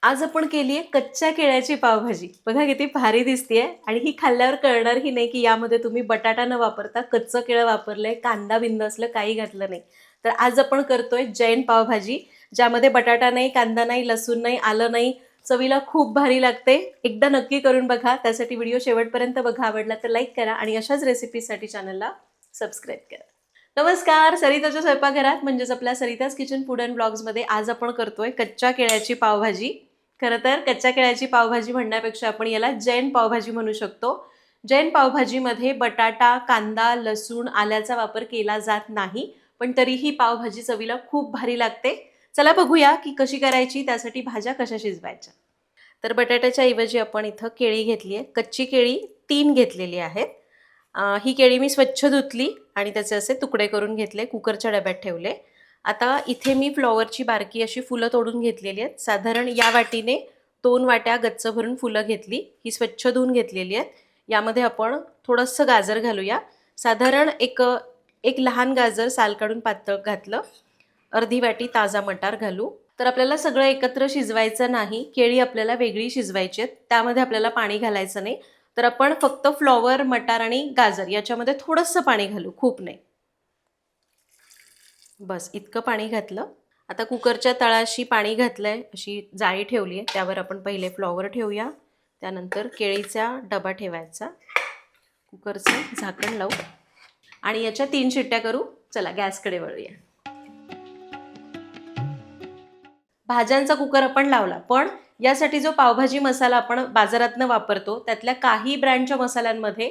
आज आपण केली आहे कच्च्या केळ्याची पावभाजी. बघा किती भारी दिसतीये आणि ही खाल्ल्यावर कळणारही नाही की यामध्ये तुम्ही बटाटा न वापरता कच्चं केळं वापरलंय, कांदा बिंदा असलं काही घातलं नाही. तर आज आपण करतोय जैन पावभाजी, ज्यामध्ये बटाटा नाही, कांदा नाही, लसूण नाही, आलं नाही. चवीला खूप भारी लागते. एकदा नक्की करून बघा. त्यासाठी व्हिडिओ शेवटपर्यंत बघा. आवडला तर लाईक करा आणि अशाच रेसिपीसाठी चॅनलला सबस्क्राईब करा. नमस्कार, सरिताच्या स्वयंपाकघरात म्हणजेच आपल्या सरिताज किचन फूड अँड ब्लॉग्समध्ये आज आपण करतोय कच्च्या केळ्याची पावभाजी. खरं तर कच्च्या केळ्याची पावभाजी म्हणण्यापेक्षा आपण याला जैन पावभाजी म्हणू शकतो. जैन पावभाजीमध्ये बटाटा, कांदा, लसूण, आल्याचा वापर केला जात नाही, पण तरीही पावभाजी चवीला खूप भारी लागते. चला बघूया की कशी करायची, त्यासाठी भाज्या कशा शिजवायच्या. तर बटाट्याच्या ऐवजी आपण इथं केळी घेतली आहे. कच्ची केळी 3 घेतलेली आहेत. ही केळी मी स्वच्छ धुतली आणि त्याचे असे तुकडे करून घेतले, कुकरच्या डब्यात ठेवले. आता इथे मी फ्लॉवरची बारकी अशी फुलं तोडून घेतलेली आहेत. साधारण या वाटीने 2 वाट्या गच्च भरून फुलं घेतली. ही स्वच्छ धुवून घेतलेली आहेत. यामध्ये आपण थोडंसं गाजर घालूया. साधारण एक लहान गाजर साल काढून पातळ घातलं. अर्धी वाटी ताजा मटार घालू. तर आपल्याला सगळं एकत्र शिजवायचं नाही, केळी आपल्याला वेगळी शिजवायची आहेत. त्यामध्ये आपल्याला पाणी घालायचं नाही. तर आपण फक्त फ्लॉवर, मटार आणि गाजर याच्यामध्ये थोडंसं पाणी घालू, खूप नाही. बस इतकं पाणी घातलं. आता कुकरच्या तळाशी पाणी घातलंय, अशी जाळी ठेवली आहे. त्यावर आपण पहिले फ्लॉवर ठेवूया, त्यानंतर केळीचा डबा ठेवायचा, कुकरचं झाकण लावू आणि याच्या 3 शिट्ट्या करू. चला गॅसकडे वळूया. भाज्यांचा कुकर आपण लावला, पण यासाठी जो पावभाजी मसाला आपण बाजारातनं वापरतो त्यातल्या काही ब्रँडच्या मसाल्यांमध्ये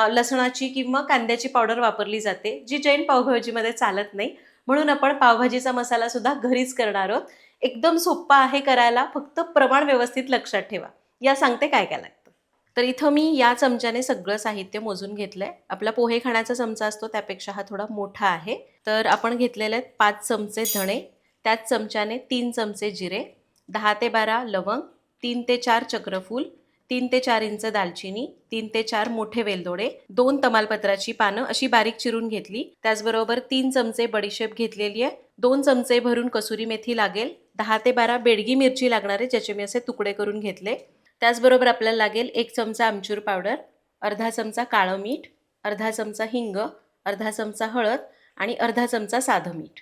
लसणाची किंवा कांद्याची पावडर वापरली जाते, जी जैन पावभाजीमध्ये चालत नाही. म्हणून आपण पावभाजीचा मसाला सुद्धा घरीच करणार आहोत. एकदम सोप्पा आहे करायला, फक्त प्रमाण व्यवस्थित लक्षात ठेवा. या सांगते काय काय लागतं. तर इथं मी या चमच्याने सगळं साहित्य मोजून घेतलंय. आपला पोहे खाण्याचा चमचा असतो त्यापेक्षा हा थोडा मोठा आहे. तर आपण घेतलेले आहेत 5 चमचे धणे, त्याच चमच्याने 3 चमचे जिरे, 10 ते 12 लवंग, 3 ते 4 चक्रफूल, 3 ते 4 इंच दालचिनी, 3 ते 4 मोठे वेलदोडे, 2 तमालपत्राची पानं अशी बारीक चिरून घेतली. त्याचबरोबर 3 चमचे बडीशेप घेतलेली आहे. 2 चमचे भरून कसुरी मेथी लागेल. 10 ते 12 बेडगी मिरची लागणार आहे, ज्याचे मी असे तुकडे करून घेतले. त्याचबरोबर आपल्याला लागेल 1 चमचा आमचूर पावडर, अर्धा चमचा काळं मीठ, अर्धा चमचा हिंग, अर्धा चमचा हळद आणि अर्धा चमचा साधं मीठ.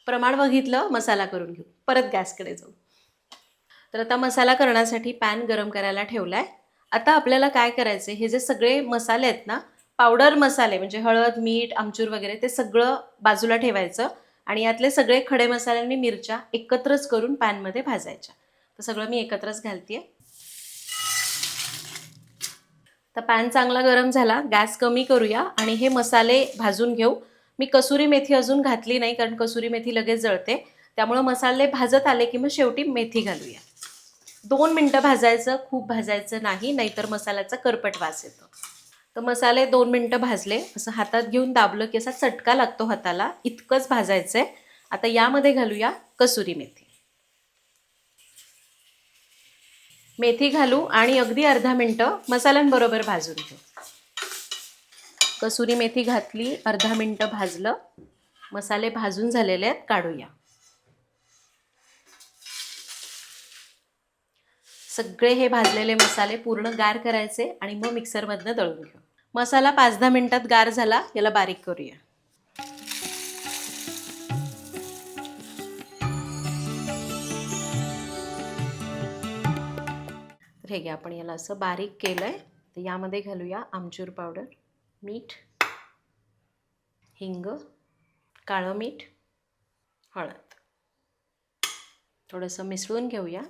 प्रमाण बघितलं, मसाला करून घेऊ. परत गॅसकडे जाऊ. तर आता मसाला करण्यासाठी पॅन गरम करायला ठेवला आहे. आता आपल्याला काय करायचं आहे, हे जे सगळे मसाले आहेत ना, पावडर मसाले म्हणजे हळद, मीठ, आमचूर वगैरे, ते सगळं बाजूला ठेवायचं आणि यातले सगळे खडे मसाले आणि मिरच्या एकत्रच करून पॅनमध्ये भाजायच्या. तर सगळं मी एकत्रच घालते. तर पॅन चांगला गरम झाला, गॅस कमी करूया आणि हे मसाले भाजून घेऊ. मी कसुरी मेथी अजून घातली नाही, कारण कसुरी मेथी लगेच जळते. त्यामुळे मसाले भाजत आले की मग शेवटी मेथी घालूया. 2 मिनटं भाजायचं, खूप भाजायचं नाही, नाहीतर मसाल्याचा करपट वास येतो. तर मसाले 2 मिनटं भाजले. असं हातात घेऊन दाबलं की असा चटका लागतो हाताला, इतकंच भाजायचं आहे. आता यामध्ये घालूया कसुरी मेथी. मेथी घालू आणि अगदी अर्धा मिनटं मसाल्यांबरोबर भाजून घेऊ. कसुरी मेथी घातली, अर्धा मिनटं भाजलं. मसाले भाजून झालेले आहेत, काढूया. सगळे हे भाजलेले मसाले पूर्ण गार करायचे आणि मग मिक्सरमधनं दळून घेऊ. मसाला 5-10 मिनिटात गार झाला, याला बारीक करूया. तर हे घ्या, आपण याला असं बारीक केलंय. तर यामध्ये घालूया आमचूर पावडर, मीठ, हिंग, काळं मीठ, हळद. थोडंसं मिसळून घेऊया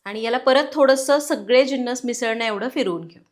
आणि याला परत थोडंसं सगळे जिन्नस मिसळण्या एवढं फिरवून घेऊ.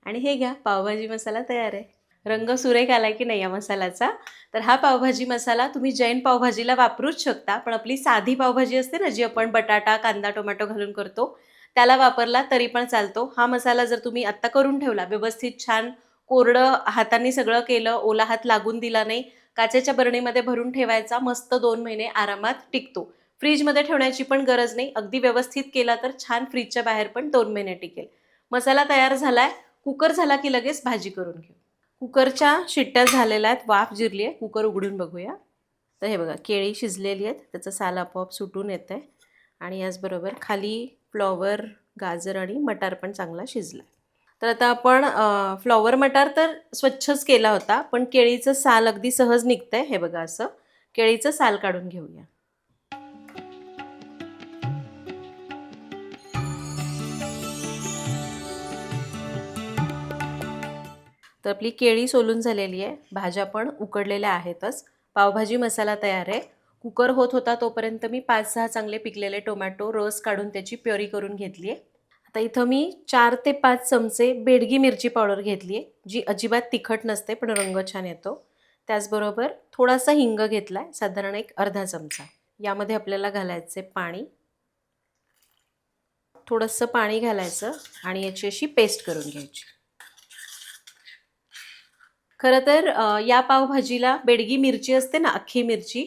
आणि हे घ्या, पावभाजी मसाला तयार आहे. रंग सुरेख आला की नाही या मसाल्याचा. तर हा पावभाजी मसाला तुम्ही जैन पावभाजीला वापरूच शकता, पण आपली साधी पावभाजी असते ना, जी आपण बटाटा, कांदा, टोमॅटो घालून करतो, त्याला वापरला तरी पण चालतो. हा मसाला जर तुम्ही आत्ता करून ठेवला, व्यवस्थित छान कोरडं हातांनी सगळं केलं, ओला हात लागून दिला नाही, काचेच्या बरणीमध्ये भरून ठेवायचा, मस्त 2 महिने आरामात टिकतो. फ्रीजमध्ये ठेवण्याची पण गरज नाही. अगदी व्यवस्थित केला तर छान फ्रीजच्या बाहेर पण 2 महिने टिकेल. मसाला तयार झालाय. कुकर झाला की लगेच भाजी करून घेऊ. कुकरच्या शिट्ट्या झालेल्या आहेत, वाफ जिरली आहे. कुकर उघडून बघूया. तर हे बघा केळी शिजलेली आहेत, त्याचं साल आपोआप सुटून येतं आहे आणि याचबरोबर खाली फ्लॉवर, गाजर आणि मटार पण चांगला शिजला. तर आता आपण फ्लॉवर मटार तर स्वच्छच केला होता, पण केळीचं साल अगदी सहज निघतंय. हे बघा असं केळीचं साल काढून घेऊया. तर आपली केळी सोलून झालेली आहे, भाज्या पण उकडलेल्या आहेतच. पावभाजी मसाला तयार आहे. कुकर होत होता तोपर्यंत मी 5-6 चांगले पिकलेले टोमॅटो रस काढून त्याची प्युरी करून घेतली आहे. आता इथं मी 4 ते 5 चमचे बेडगी मिरची पावडर घेतली आहे, जी अजिबात तिखट नसते पण रंग छान येतो. त्याचबरोबर थोडासा हिंग घेतला आहे, साधारण एक अर्धा चमचा. यामध्ये आपल्याला घालायचे पाणी, थोडंसं पाणी घालायचं आणि याची अशी पेस्ट करून घ्यायची. खरं तर या पावभाजीला बेडगी मिरची असते ना, अख्खी मिरची,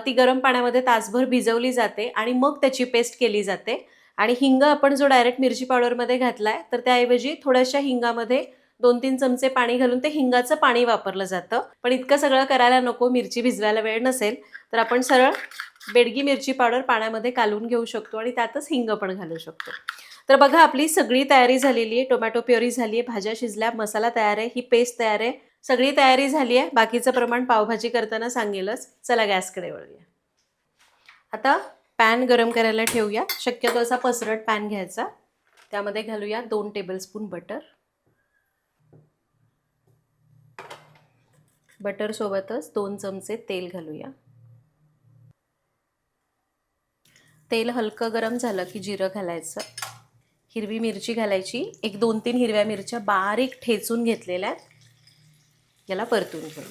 ती गरम पाण्यामध्ये तासभर भिजवली जाते आणि मग त्याची पेस्ट केली जाते. आणि हिंग आपण जो डायरेक्ट मिरची पावडरमध्ये घातलाय, तर त्याऐवजी थोड्याशा हिंगामध्ये 2-3 चमचे पाणी घालून ते हिंगाचं पाणी वापरलं जातं. पण इतकं सगळं करायला नको, मिरची भिजवायला वेळ नसेल, तर आपण सरळ बेडगी मिरची पावडर पाण्यामध्ये कालवून घेऊ शकतो आणि त्यातच हिंग पण घालू शकतो. तर बघा आपली सगळी तयारी झालेली आहे. टोमॅटो प्युरी झाली आहे, भाज्या शिजल्या, मसाला तयार आहे, ही पेस्ट तयार आहे. सगळी तयारी झाली आहे. बाकीचं प्रमाण पावभाजी करताना सांगेलच. चला गॅसकडे वळूया. आता पॅन गरम करायला ठेवूया. शक्यतो असा पसरट पॅन घ्यायचा. त्यामध्ये घालूया 2 टेबलस्पून बटर. बटर सोबतच 2 चमचे तेल घालूया. तेल हलकं गरम झालं की जिरं घालायचं. हिरवी मिरची घालायची. एक 2-3 हिरव्या मिरच्या बारीक ठेचून घेतलेल्या आहेत. याला परतून घेऊया.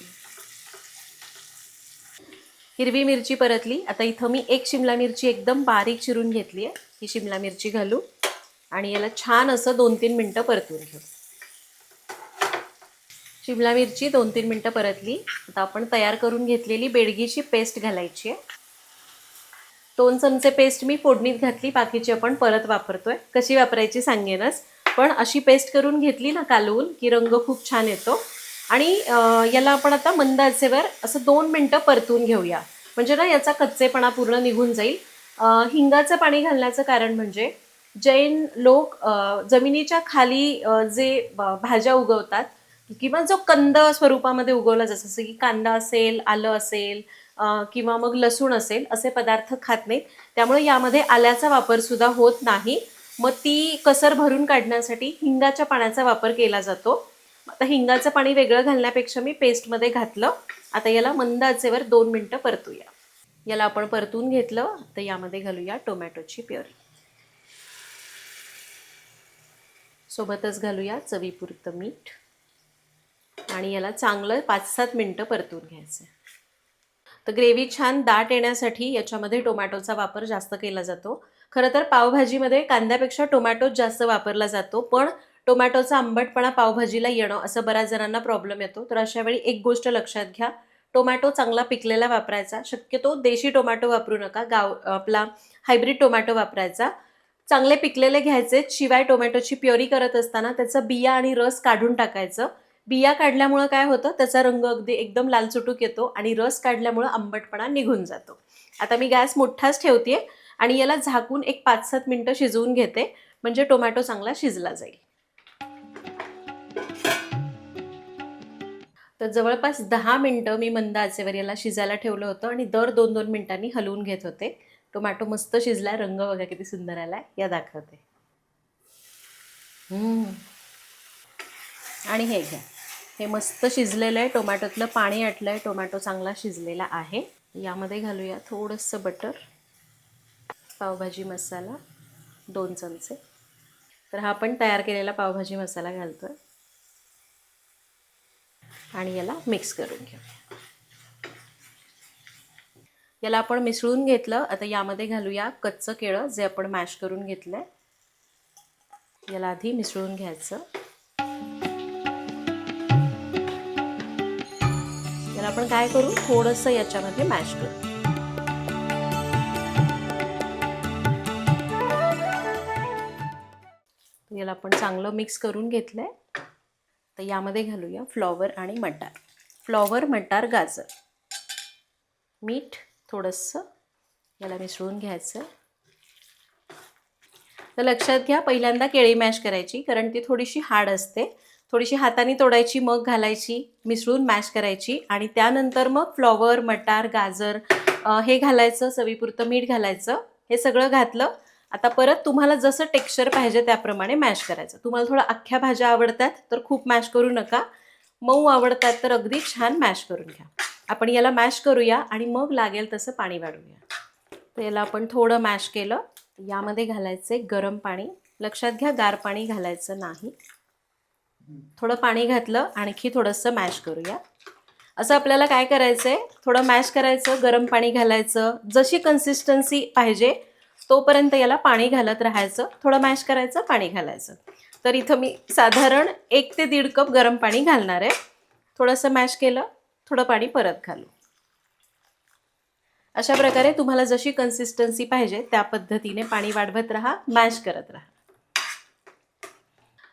हिरवी मिरची परतली. आता इथं मी एक शिमला मिरची एकदम बारीक चिरून घेतली आहे. ही शिमला मिरची घालू आणि याला छान असं 2-3 मिनटं परतून घेऊ. शिमला मिरची 2-3 मिनटं परतली. आता आपण तयार करून घेतलेली बेडगीची पेस्ट घालायची आहे. 2 चमचे पेस्ट मी फोडणीत घातली, बाकीची आपण परत वापरतोय. कशी वापरायची सांगेनच, पण अशी पेस्ट करून घेतली ना कालवून, की रंग खूप छान येतो. आणि याला आपण आता मंद आचेवर असं 2 मिनटं परतून घेऊया, म्हणजे ना याचा कच्चेपणा पूर्ण निघून जाईल. हिंगाचं पाणी घालण्याचं कारण म्हणजे जैन लोक जमिनीच्या खाली जे भाज्या उगवतात किंवा जो कंद स्वरूपामध्ये उगवला जातो, जसं की कांदा असेल, आलं असेल किंवा मग लसूण असेल, असे पदार्थ खात नाहीत. त्यामुळे यामध्ये आल्याचा वापर सुद्धा होत नाही. मग ती कसर भरून काढण्यासाठी हिंगाच्या पाण्याचा वापर केला जातो. आता हिंगाचं पाणी वेगळं घालण्यापेक्षा मी पेस्टमध्ये घातलं. आता याला मंद आचेवर 2 मिनटं परतूया. याला आपण परतून घेतलं. तर यामध्ये घालूया टोमॅटोची प्युरी. सोबतच घालूया चवीपुरतं मीठ आणि याला चांगलं 5-7 मिनटं परतून घ्यायचं. तर ग्रेव्ही छान दाट येण्यासाठी याच्यामध्ये टोमॅटोचा वापर जास्त केला जातो. खरं तर पावभाजीमध्ये कांद्यापेक्षा टोमॅटोच जास्त वापरला जातो, पण टोमॅटोचा आंबटपणा पावभाजीला येणं असं बऱ्याच जणांना प्रॉब्लेम येतो. तर अशा वेळी एक गोष्ट लक्षात घ्या, टोमॅटो चांगला पिकलेला वापरायचा. शक्यतो देशी टोमॅटो वापरू नका, आपला हायब्रिड टोमॅटो वापरायचा. चांगले पिकलेले घ्यायचे. शिवाय टोमॅटोची प्युरी करत असताना त्याचा बिया आणि रस काढून टाकायचं. बिया काढल्यामुळं काय होतं, त्याचा रंग अगदी एकदम लालचुटूक येतो आणि रस काढल्यामुळं आंबटपणा निघून जातो. आता मी गॅस मोठाच ठेवते आणि याला झाकून एक 5-7 मिनटं शिजवून घेते, म्हणजे टोमॅटो चांगला शिजला जाईल. तर जवळपास 10 मिनटं मी मंद आचेवर याला शिजायला ठेवलं होतं आणि दर 2-2 मिनिटांनी हलवून घेत होते. टोमॅटो मस्त शिजलाय, रंग बघा किती सुंदर आलाय, या दाखवते. आणि हे घ्या, हे मस्त शिजलेलं आहे. टोमॅटोतलं पाणी आटलं आहे, टोमॅटो चांगला शिजलेला आहे. यामध्ये घालूया थोडंसं बटर, पावभाजी मसाला 2 चमचे. तर हा आपण तयार केलेला पावभाजी मसाला घालतोय आणि याला मिक्स करून घेऊया. याला आपण मिसळून घेतलं. आता यामध्ये घालूया कच्चं केळं, जे आपण मॅश करून घेतलंय. याला आधी मिसळून घ्यायचं. याला आपण काय करू, थोडंसं याच्यामध्ये मॅश करू. याला आपण चांगलं मिक्स करून घेतलंय. तर यामध्ये घालूया फ्लॉवर आणि मटार. फ्लॉवर, मटार, गाजर मीठ थोडंसं याला मिसळून घ्यायचं. तर लक्षात घ्या, पहिल्यांदा केळी मॅश करायची कारण ती थोडीशी हार्ड असते. थोडीशी हाताने तोडायची, मग घालायची, मिसळून मॅश करायची आणि त्यानंतर मग फ्लॉवर, मटार, गाजर हे घालायचं, चवीपुरतं मीठ घालायचं. हे सगळं घातलं. आता परत तुम्हाला जसं टेक्स्चर पाहिजे त्याप्रमाणे मॅश करायचं. तुम्हाला थोडं अख्ख्या भाज्या आवडतात तर खूप मॅश करू नका. मऊ आवडतात तर अगदी छान मॅश करून घ्या. आपण याला मॅश करूया आणि मग लागेल तसं पाणी वाढवूया. तर याला आपण थोडं मॅश केलं. यामध्ये घालायचे गरम पाणी. लक्षात घ्या, गार पाणी घालायचं नाही. थोडं पाणी घातलं, आणखी थोडंसं मॅश करूया. असं आपल्याला काय करायचं आहे, थोडं मॅश करायचं, गरम पाणी घालायचं, जशी कन्सिस्टन्सी पाहिजे तोपर्यंत याला पाणी घालत राहायचं. थोडं मॅश करायचं, पाणी घालायचं. तर इथं मी साधारण 1 ते 1.5 कप गरम पाणी घालणार आहे. थोडंसं मॅश केलं, थोडं पाणी परत घालू. अशा प्रकारे तुम्हाला जशी कन्सिस्टन्सी पाहिजे त्या पद्धतीने पाणी वाढवत राहा, मॅश करत राहा.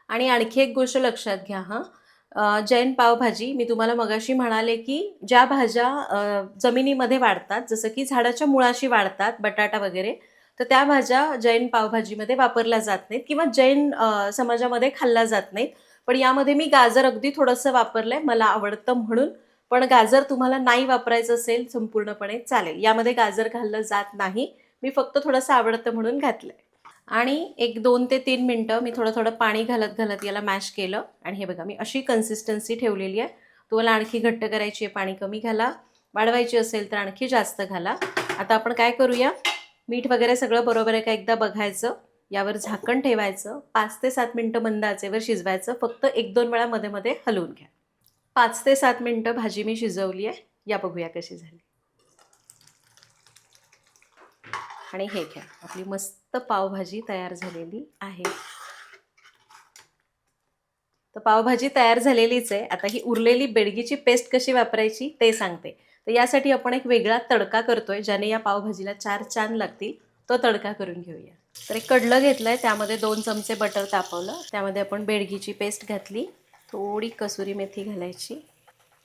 आणि आणखी एक गोष्ट लक्षात घ्या जैन पावभाजी मी तुम्हाला मगाशी म्हणाले की ज्या भाज्या जमिनीमध्ये वाढतात, जसं की झाडाच्या मुळाशी वाढतात, बटाटा वगैरे, तर त्या भाज्या जैन पावभाजीमध्ये वापरल्या जात नाहीत किंवा जैन समाजामध्ये खाल्ल्या जात नाहीत. पण यामध्ये मी गाजर अगदी थोडंसं वापरलं आहे, मला आवडतं म्हणून. पण गाजर तुम्हाला नाही वापरायचं असेल संपूर्णपणे चालेल. यामध्ये गाजर घाललं जात नाही. मी फक्त थोडंसं आवडतं म्हणून घातलं आहे. आणि एक 2 ते 3 मिनटं मी थोडं थोडं पाणी घालत घालत याला मॅश केलं. आणि हे बघा, मी अशी कन्सिस्टन्सी ठेवलेली आहे. तुम्हाला आणखी घट्ट करायची आहे, पाणी कमी घाला. वाढवायची असेल तर आणखी जास्त घाला. आता आपण काय करूया, मीठ वगैरे सगळं बरोबर आहे का एकदा बघायचं. यावर झाकण ठेवायचं. 5 ते 7 मिनटं मंद आचेवर शिजवायचं. फक्त 1-2 वेळा मध्ये मध्ये हलवून घ्या. 5 ते 7 मिनटं भाजी मी शिजवली आहे. या बघूया कशी झाली. आणि हे घ्या, आपली मस्त पावभाजी तयार झालेली आहे. तर पावभाजी तयार झालेलीच आहे. आता ही उरलेली बेडगीची पेस्ट कशी वापरायची ते सांगते. तर यासाठी आपण एक वेगळा तडका करतोय, ज्याने या पावभाजीला 4 चांद लागतील. तो तडका करून घेऊया. तर एक कडलं घेतलंय, त्यामध्ये 2 चमचे बटर तापवलं. त्यामध्ये आपण बेडगीची पेस्ट घातली. थोडी कसुरी मेथी घालायची,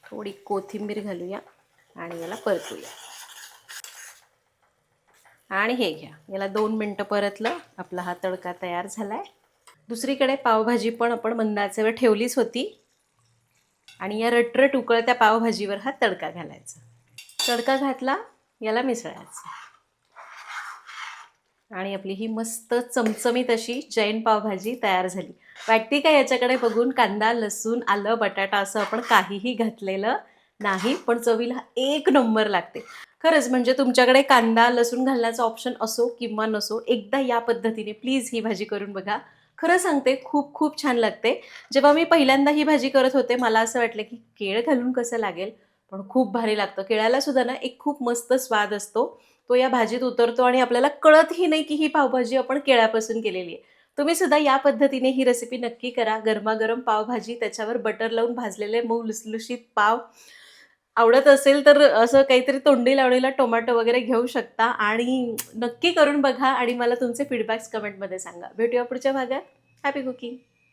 थोडी कोथिंबीर घालूया आणि याला परतूया. आणि हे घ्या, याला 2 मिनटं परतलं. आपला हा तडका तयार झालाय. दुसरीकडे पावभाजी पण आपण मंद आचेवर ठेवलीच होती आणि या रटरट उकळत्या पावभाजीवर हा तडका घालायचा. तडका घातला, याला मिसळायचं आणि आपली ही मस्त चमचमीत अशी जैन पावभाजी तयार झाली. वाटते का याच्याकडे बघून? कांदा, लसूण, आलं, बटाटा असं आपण काहीही घातलेलं नाही, पण चवीला एक नंबर लागते. खरंच, म्हणजे तुमच्याकडे कांदा, लसूण घालण्याचा ऑप्शन असो किंवा नसो, एकदा या पद्धतीने प्लीज ही भाजी करून बघा. खरं सांगते, खूप खूप छान लागते. जेव्हा मी पहिल्यांदा ही भाजी करत होते, मला असं वाटलं की केळ घालून कसं लागेल, पण खूप भारी लागतं. केळ्याला सुद्धा ना एक खूप मस्त स्वाद असतो. तो या भाजीत उतरतो आणि आपल्याला कळतही नाही की ही पावभाजी आपण केळ्यापासून केलेली आहे. तुम्ही सुद्धा या पद्धतीने ही रेसिपी नक्की करा. गरमागरम पावभाजी, त्याच्यावर बटर लावून भाजलेले मऊ लुसलुशीत पाव. आवडत असेल तर असं काहीतरी तोंडी लावणीला टोमॅटो वगैरे घेऊ शकता आणि नक्की करून बघा आणि मला तुमचे फीडबॅक्स कमेंटमध्ये सांगा. भेटूया पुढच्या भागात. Happy cooking.